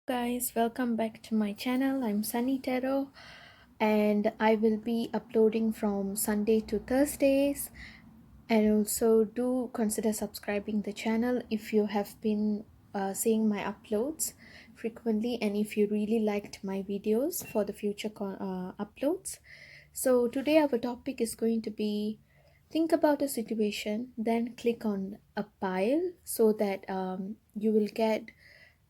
guys, welcome back to my channel. I'm Sunny Taro and I will be uploading from Sunday to Thursdays, and also do consider subscribing the channel if you have been seeing my uploads frequently and if you really liked my videos for the future uploads. So today our topic is going to be think about a situation, then click on a pile so that you will get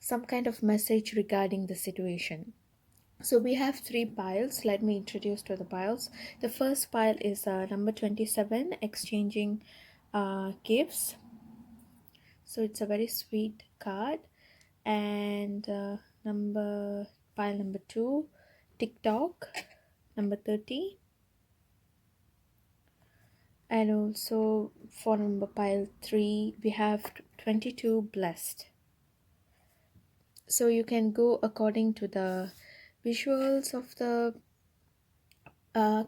some kind of message regarding the situation. So we have three piles. Let me introduce to the piles. The first pile is number 27, exchanging gifts. So it's a very sweet card. And number pile number 2, TikTok, number 30. And also for number pile 3, we have 22, blessed. So you can go according to the visuals of the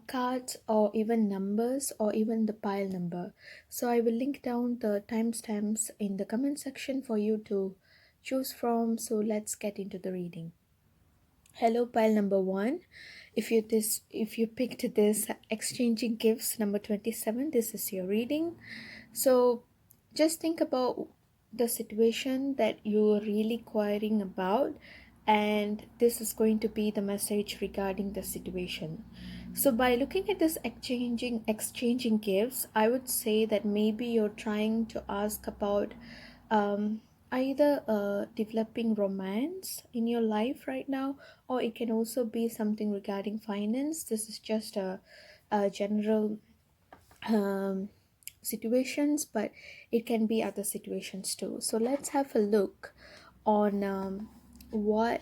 cards or even numbers or even the pile number. So I will link down the timestamps in the comment section for you to choose from. So let's get into the reading. Hello, pile number 1. If you picked this exchanging gifts number 27, this is your reading. So just think about the situation that you're really inquiring about, and this is going to be the message regarding the situation. So by looking at this exchanging gifts, I would say that maybe you're trying to ask about um, either developing romance in your life right now, or it can also be something regarding finance. This is just a general um, situations, but it can be other situations too. So let's have a look on what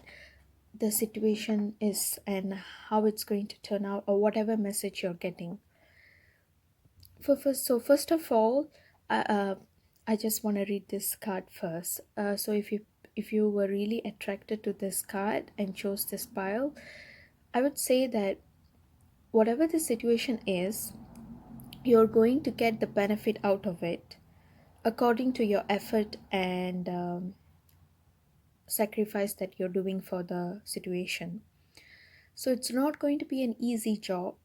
the situation is and how it's going to turn out, or whatever message you're getting. First of all, uh, uh, I just want to read this card first. So if you were really attracted to this card and chose this pile, I would say that whatever the situation is, you're going to get the benefit out of it according to your effort and sacrifice that you're doing for the situation. So it's not going to be an easy job,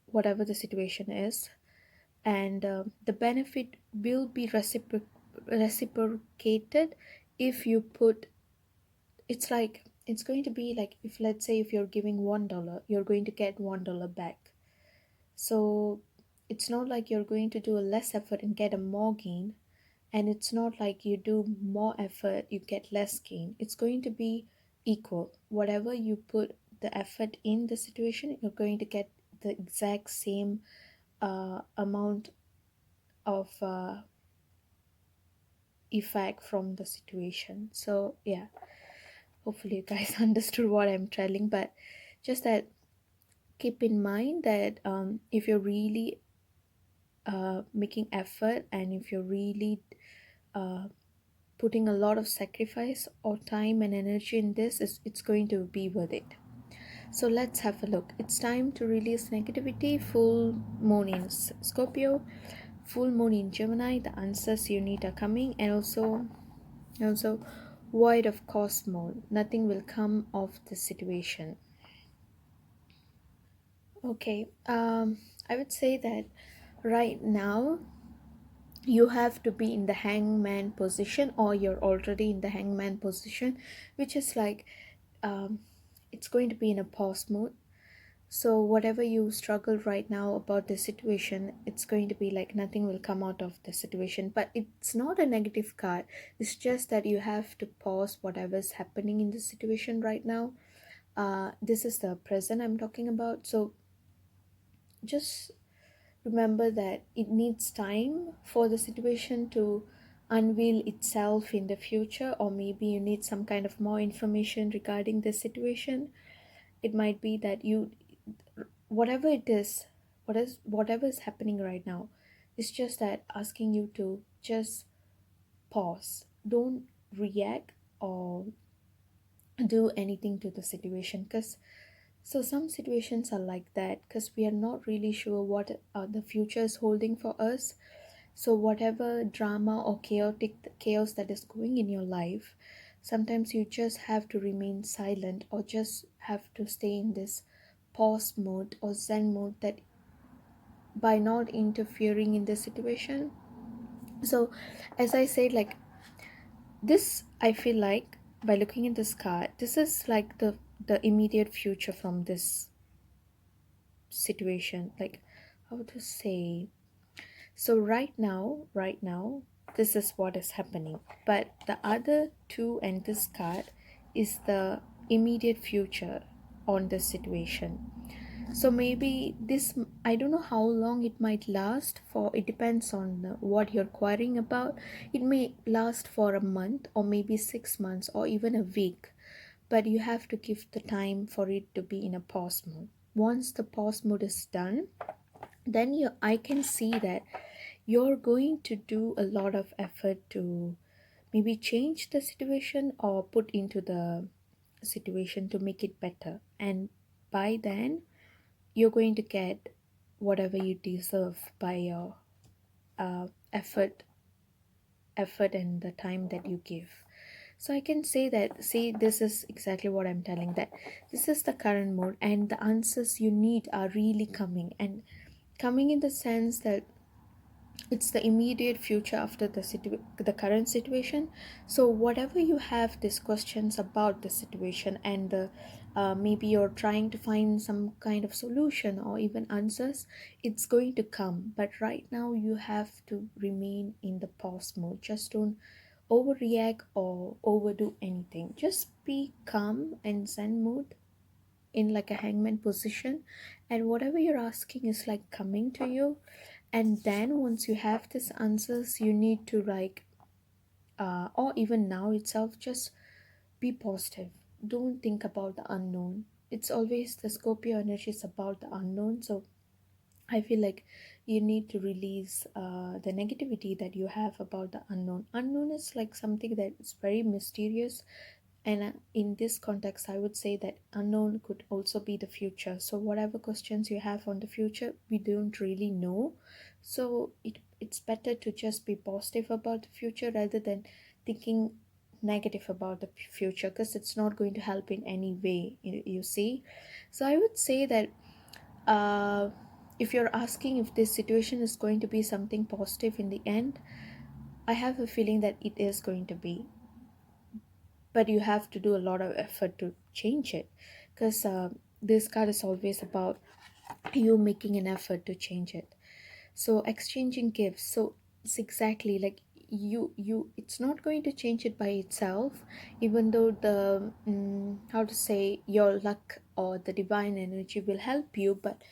whatever the situation is, and the benefit will be reciprocated if you put. It's going to be like, if let's say if you're giving $1, you're going to get $1 back. So it's not like you're going to do a less effort and get a more gain, and it's not like you do more effort you get less gain. It's going to be equal. Whatever you put the effort in the situation, you're going to get the exact same amount of effect from the situation. So yeah, hopefully you guys understood what I'm telling, but just that keep in mind that if you're really making effort, and if you're really uh, putting a lot of sacrifice or time and energy in this, it's going to be worth it. So let's have a look. It's time to release negativity. Full moon in Scorpio, full moon in Gemini. The answers you need are coming, and also void of cosmos. Nothing will come of the situation. Okay, I would say that right now you have to be in the hangman position, or you're already in the hangman position, which is like um, it's going to be in a pause mode. So whatever you struggle right now about the situation, it's going to be like nothing will come out of the situation. But it's not a negative card. It's just that you have to pause whatever's happening in the situation right now. This is the present I'm talking about. So just remember that it needs time for the situation to unveil itself in the future, or maybe you need some kind of more information regarding the situation. It might be that you, whatever it is, whatever is happening right now, it's just that asking you to just pause. Don't react or do anything to the situation, because so some situations are like that, because we are not really sure what the future is holding for us. So whatever drama or chaos that is going in your life, Sometimes you just have to remain silent or just have to stay in this pause mode or zen mode, that by not interfering in the situation. So as I said, like, this I feel like, by looking at this card, this is like the immediate future from this situation, like, how to say. So right now, this is what is happening. But the other two and this card is the immediate future on this situation. So maybe this, I don't know how long it might last for. It depends on what you're querying about. It may last for a month or maybe 6 months or even a week, but you have to give the time for it to be in a pause mode. Once the pause mode is done, then I can see that you're going to do a lot of effort to maybe change the situation or put into the situation to make it better. And by then, you're going to get whatever you deserve by your uh, effort effort and the time that you give. So I can say that, see, this is exactly what I'm telling, that this is the current mode and the answers you need are really coming, and coming in the sense that it's the immediate future after the current situation. So whatever you have these questions about the situation, and the maybe you're trying to find some kind of solution or even answers, it's going to come. But right now you have to remain in the pause mode. Just don't overreact or overdo anything. Just be calm and zen mode, in like a hangman position, and whatever you're asking is like coming to you. And then once you have these answers, you need to like or even now itself, just be positive. Don't think about the unknown. It's always the Scorpio energy is about the unknown. So I feel like you need to release the negativity that you have about the unknown. Unknown is like something that is very mysterious, and in this context, I would say that unknown could also be the future. So whatever questions you have on the future, we don't really know. So it's better to just be positive about the future rather than thinking negative about the future, because it's not going to help in any way, you see. So I would say that uh, if you're asking if this situation is going to be something positive in the end, I have a feeling that it is going to be, but you have to do a lot of effort to change it, because this card is always about you making an effort to change it. So exchanging gifts, so it's exactly like it's not going to change it by itself, even though the how to say, your luck or the divine energy will help you, but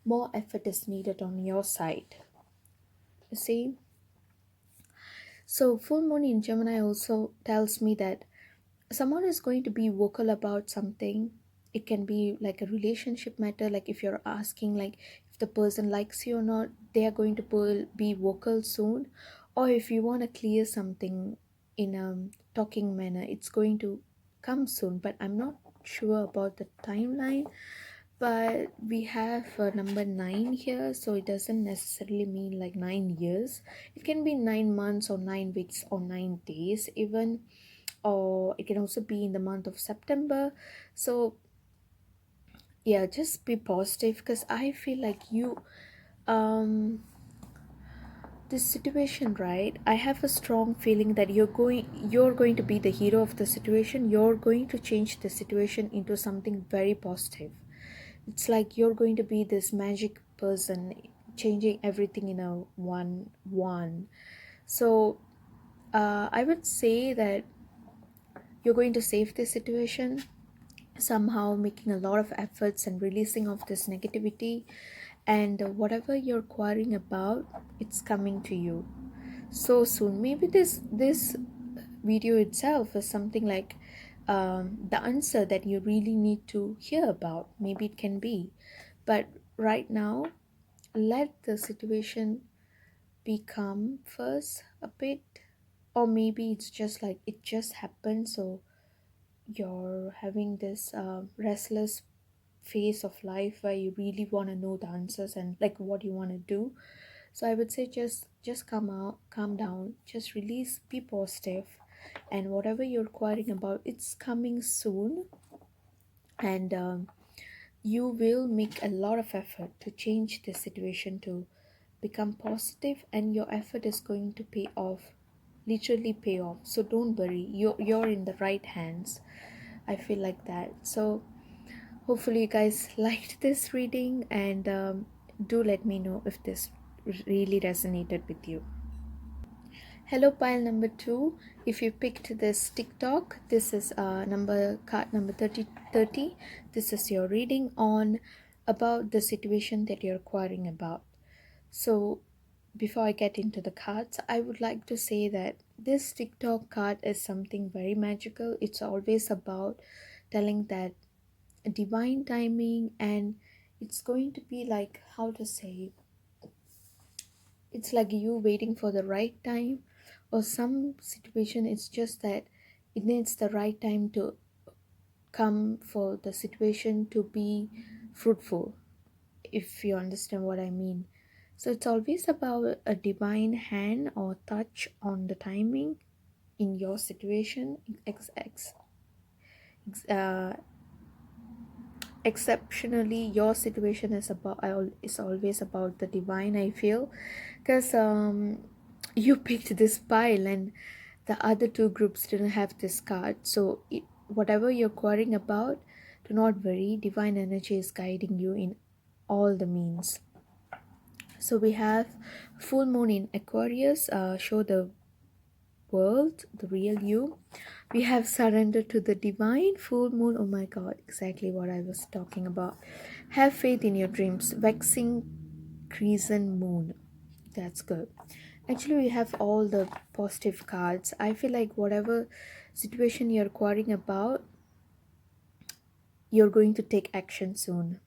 more effort is needed on your side, you see. So full moon in Gemini also tells me that someone is going to be vocal about something. It can be like a relationship matter, like if you're asking like if the person likes you or not, they are going to be vocal soon. Or if you want to clear something in a talking manner, it's going to come soon, but I'm not sure about the timeline. But we have number 9 here, so it doesn't necessarily mean like 9 years. It can be 9 months or 9 weeks or 9 days even, or it can also be in the month of September. So yeah, just be positive, because I feel like you um this situation, right, I have a strong feeling that you're going to be the hero of the situation. You're going to change the situation into something very positive. It's like you're going to be this magic person, changing everything in a one. So I would say that you're going to save this situation somehow, making a lot of efforts and releasing of this negativity. And whatever you're quarreling about, it's coming to you so soon. Maybe this video itself is something like the answer that you really need to hear about. Maybe it can be, but right now, let the situation become first a bit. Or maybe it's just like it just happened, so you're having this restless phase of life where you really want to know the answers and like what you want to do. So I would say just come out, calm down, just release, be positive, and whatever you're inquiring about, it's coming soon. And you will make a lot of effort to change the situation to become positive, and your effort is going to pay off, literally pay off. So don't worry, you're in the right hands. I feel like that. So hopefully you guys liked this reading, and do let me know if this really resonated with you. Hello, pile number two. If you picked this TikTok, this is number card number 3030. This is your reading on about the situation that you're inquiring about. So before I get into the cards, I would like to say that this TikTok card is something very magical. It's always about telling that divine timing, and it's going to be like, how to say, it's like you waiting for the right time, or some situation it's just that it needs the right time to come for the situation to be fruitful, if you understand what I mean. So it's always about a divine hand or touch on the timing in your situation. Uh, Exceptionally, your situation is is always about the divine, I feel, because you picked this pile and the other two groups didn't have this card. So whatever you're querying about, do not worry, divine energy is guiding you in all the means. So we have full moon in Aquarius, show the world the real you. We have surrender to the divine, full moon. Oh my god, exactly what I was talking about. Have faith in your dreams, vexing crescent moon. That's good. Actually, we have all the positive cards. I feel like whatever situation you're worrying about, you're going to take action soon,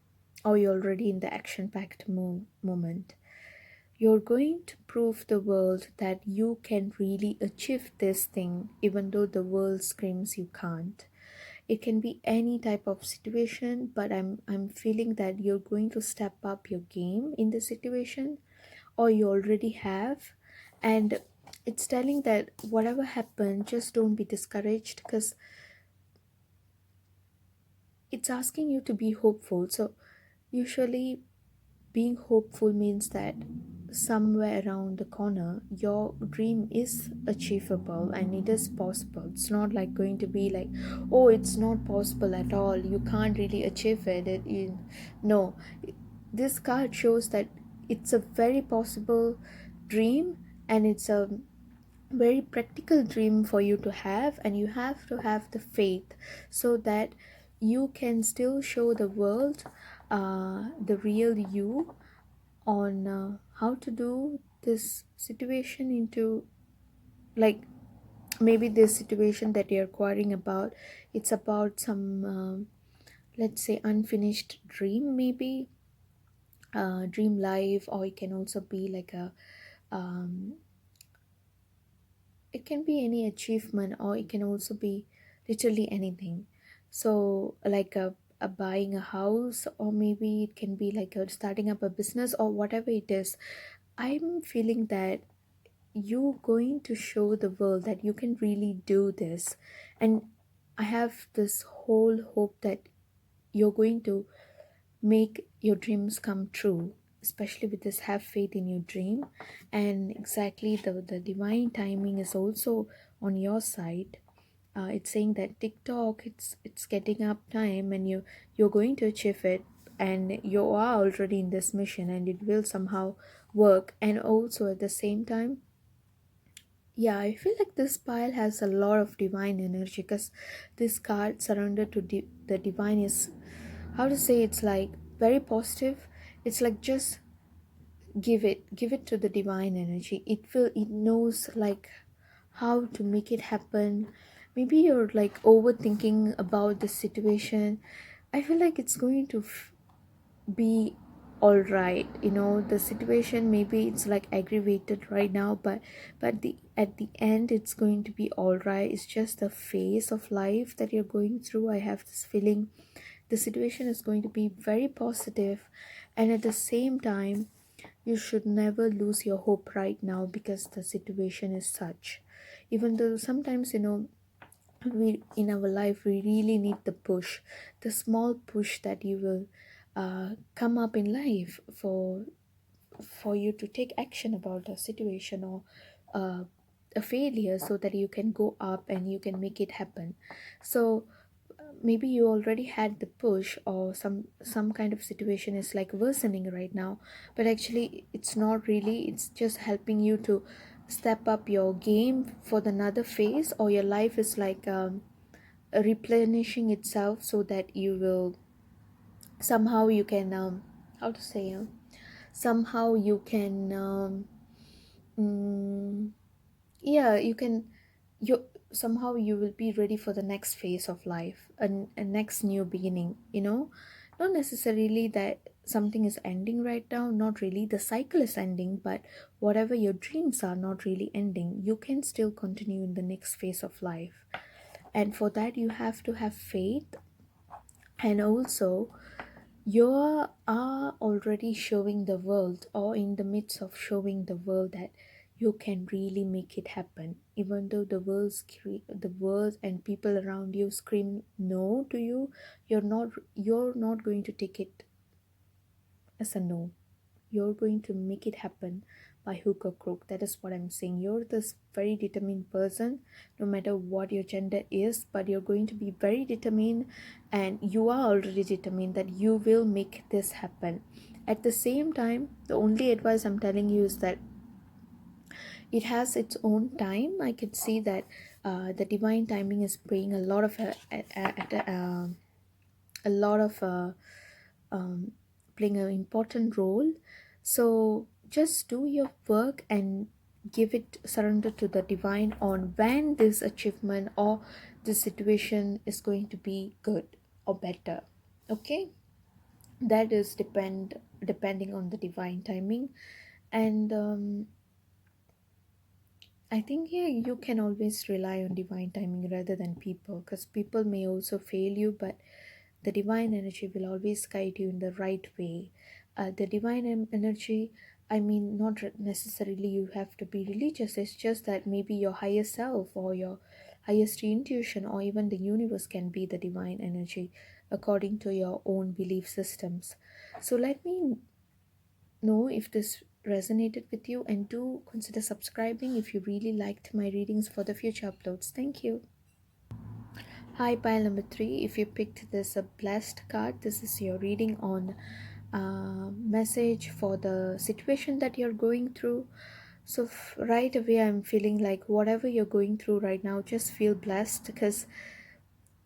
or you're already in the action packed moment. You're going to prove the world that you can really achieve this thing, even though the world screams you can't. It can be any type of situation, but I'm feeling that you're going to step up your game in the situation, or you already have. And it's telling that whatever happened, just don't be discouraged, because it's asking you to be hopeful. So usually being hopeful means that somewhere around the corner your dream is achievable and it is possible. It's not like going to be like, oh, it's not possible at all, you can't really achieve no, this card shows that it's a very possible dream, and it's a very practical dream for you to have, and you have to have the faith so that you can still show the world the real you on how to do this situation into, like, maybe this situation that you're inquiring about, it's about some let's say unfinished dream, maybe dream life, or it can also be like a um, it can be any achievement, or it can also be literally anything. So like a buying a house, or maybe it can be like a starting up a business, or whatever it is. I'm feeling that you going to show the world that you can really do this, and I have this whole hope that you're going to make your dreams come true, especially with this have faith in your dream. And exactly the divine timing is also on your side. It's saying that TikTok, it's getting up time, and you're going to achieve it, and you are already in this mission, and it will somehow work. And also at the same time, yeah, I feel like this pile has a lot of divine energy, because this card surrendered to the divine is, how to say, it's like very positive. It's like just give it to the divine energy. It knows like how to make it happen. Maybe you're like overthinking about the situation. I feel like it's going to be all right. The situation, maybe it's like aggravated right now, but the at the end it's going to be all right. It's just a phase of life that you're going through. I have this feeling the situation is going to be very positive, and at the same time you should never lose your hope right now because the situation is such. Even though sometimes, we in our life we really need the push, the small push that you will come up in life for you to take action about a situation or uh, a failure, so that you can go up and you can make it happen. So maybe you already had the push, or some kind of situation is like worsening right now, but actually it's not really, it's just helping you to step up your game for the another phase, or your life is like replenishing itself, so that you will somehow you can how to say somehow you can mm, yeah, you can, you somehow you will be ready for the next phase of life, a next new beginning, not necessarily that something is ending right now, not really the cycle is ending, but whatever your dreams are not really ending, you can still continue in the next phase of life. And for that you have to have faith. And also, you are already showing the world, or in the midst of showing the world, that you can really make it happen, even though the world and people around you scream no to you. You're not going to take it as a no. You're going to make it happen by hook or crook. That is what I'm saying. You're this very determined person, no matter what your gender is, but you're going to be very determined, and you are already determined that you will make this happen. At the same time, the only advice I'm telling you is that it has its own time. I can see that the divine timing is playing a lot of um, playing an important role. So just do your work and give it surrender to the divine on when this achievement or this situation is going to be good or better. Okay, that is depending on the divine timing. And I think, yeah, you can always rely on divine timing rather than people, because people may also fail you, but the divine energy will always guide you in the right way. The divine energy, I mean, not necessarily you have to be religious, it's just that maybe your higher self or your highest intuition or even the universe can be the divine energy according to your own belief systems. So let me know if this resonated with you, and do consider subscribing if you really liked my readings for the future uploads. Thank you. Hi, pile number three. If you picked this a blessed card, this is your reading on message for the situation that you're going through. So right away, I'm feeling like whatever you're going through right now, just feel blessed, because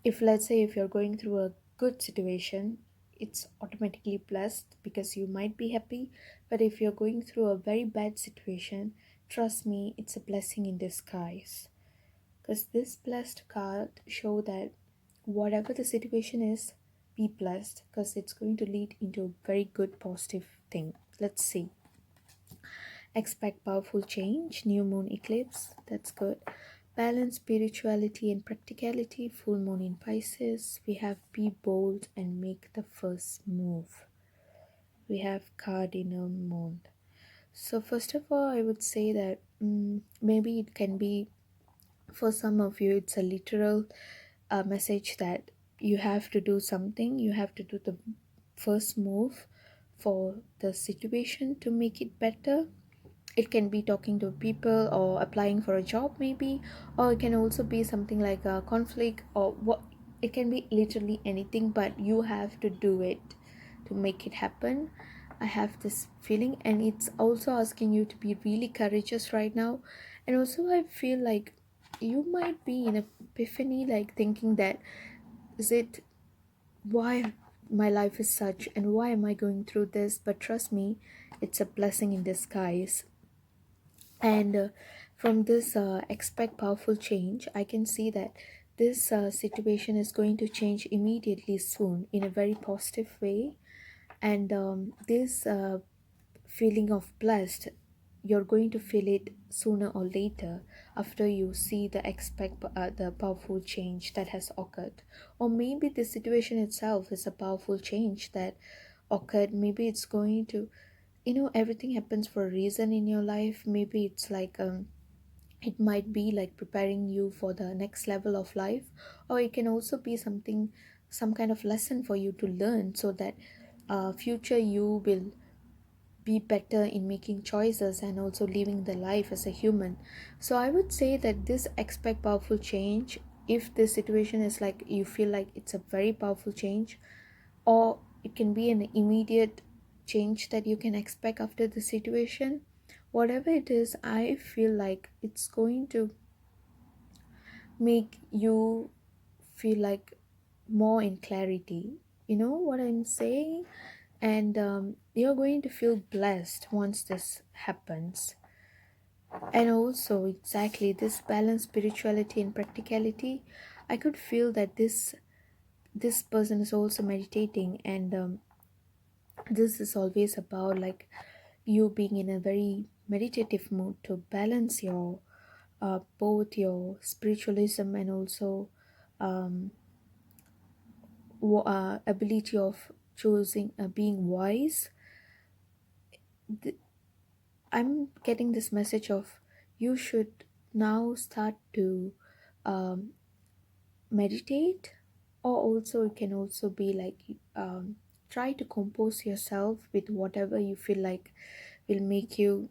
if, let's say, if you're going through a good situation, it's automatically blessed because you might be happy. But if you're going through a very bad situation, trust me, it's a blessing in disguise, because this blessed card show that whatever the situation is, be blessed, because it's going to lead into a very good positive thing. Let's see. Expect powerful change, new moon eclipse, that's good. Balance spirituality and practicality, full moon in Pisces. We have be bold and make the first move. We have cardinal moon. So first of all, I would say that maybe it can be, for some of you it's a literal message that you have to do something, you have to do the first move for the situation to make it better. It can be talking to people or applying for a job maybe, or it can also be something like a conflict, or what, it can be literally anything, but you have to do it to make it happen. I have this feeling, and it's also asking you to be really courageous right now. And also I feel like you might be in a epiphany, like thinking that, is it, why my life is such, and why am I going through this? But trust me, it's a blessing in disguise. And from this expect powerful change, I can see that this situation is going to change immediately soon in a very positive way. And this feeling of blessed, you're going to feel it sooner or later, after you see the powerful change that has occurred. Or maybe the situation itself is a powerful change that occurred. Maybe it's going to everything happens for a reason in your life. Maybe it's like it might be like preparing you for the next level of life, or it can also be something, some kind of lesson for you to learn, so that future you will be better in making choices and also living the life as a human. So I would say that this expect powerful change. If the situation is like you feel like it's a very powerful change, or it can be an immediate change that you can expect after the situation, whatever it is, I feel like it's going to make you feel like more in clarity. You know what I'm saying? And you're going to feel blessed once this happens. And also, exactly, this balance spirituality and practicality, I could feel that this person is also meditating, and this is always about like you being in a very meditative mood to balance your both your spiritualism and also um, ability of choosing being wise. Th- I'm getting this message of you should now start to um, meditate, or also it can also be like try to compose yourself with whatever you feel like will make you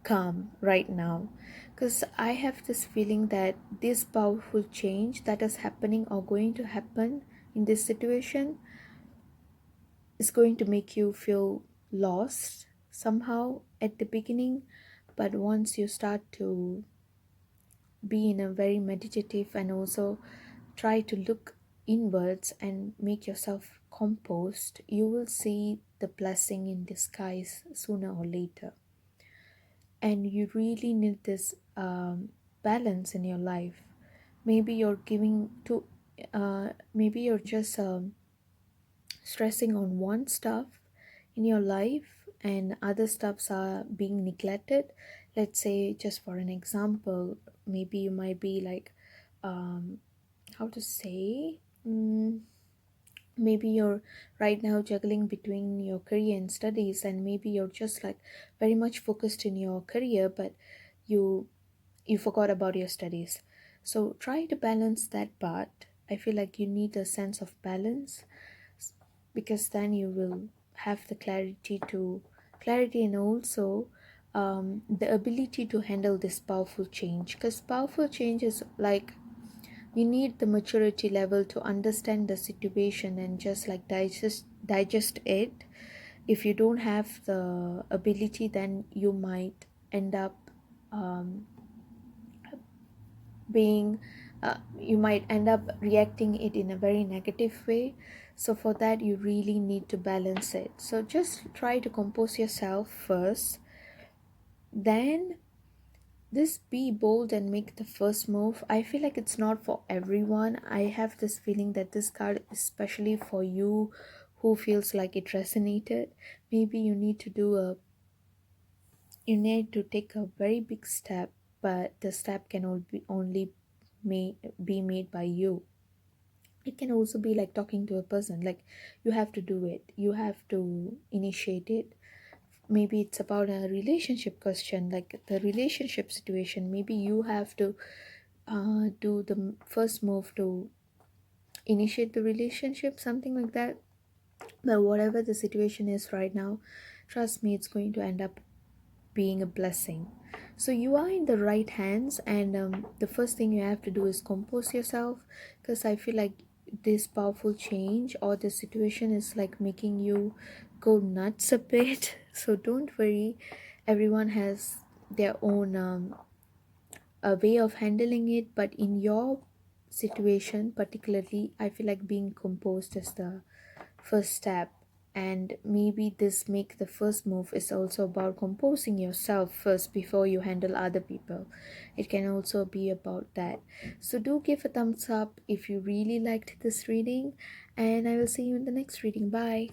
calm right now. Because I have this feeling that this powerful change that is happening or going to happen in this situation is going to make you feel lost somehow at the beginning, but once you start to be in a very meditative and also try to look inwards and make yourself composed, you will see the blessing in disguise sooner or later. And you really need this balance in your life. Maybe you're giving to maybe you're just stressing on one stuff in your life and other stuffs are being neglected. Let's say, just for an example, maybe you might be like how to say, maybe you're right now juggling between your career and studies, and maybe you're just like very much focused in your career, but you you forgot about your studies. So try to balance that part. I feel like you need a sense of balance, because then you will have the clarity and also the ability to handle this powerful change, because powerful change is like you need the maturity level to understand the situation and just like digest it. If you don't have the ability, then you might end up um, being you might end up reacting it in a very negative way. So for that you really need to balance it. So just try to compose yourself first, then this be bold and make the first move. I feel like it's not for everyone. I have this feeling that this card is especially for you who feels like it resonated. Maybe you need to take a very big step, but the step can only be made by you. It can also be like talking to a person, like you have to do it, you have to initiate it. Maybe it's about a relationship question, like the relationship situation. Maybe you have to do the first move to initiate the relationship, something like that. But whatever the situation is right now, trust me, it's going to end up being a blessing. So you are in the right hands, and the first thing you have to do is compose yourself, because I feel like this powerful change or the situation is like making you go nuts a bit. So don't worry, everyone has their own a way of handling it, but in your situation particularly, I feel like being composed is the first step. And maybe this make the first move is also about composing yourself first before you handle other people. It can also be about that. So do give a thumbs up if you really liked this reading, and I will see you in the next reading. Bye.